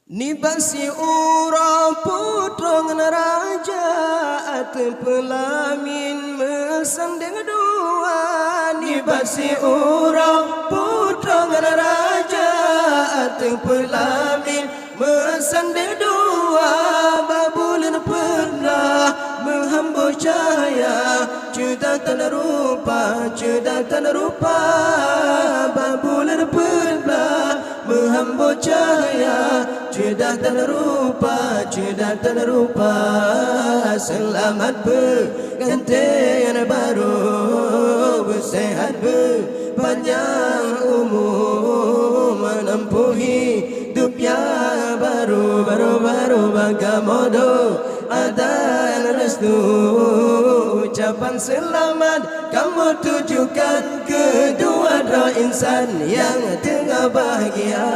Nibasi ura putra raja at pelamin mesandeng dua. Nibasi ura putra raja at pelamin mesandeng dua. Babulan pernah menghambur cahaya juta tanah rupa, juta tanah rupa. Babulan pernah menghambur cahaya juta tanah rupa, juta tanah rupa. Selamat bergantian baru, bersehat berpanjang umur, menempuh hidup yang baru, baru-baru bagamodo ada restu. Ucapan selamat kamu tujukan kedua roh insan yang tengah bahagia.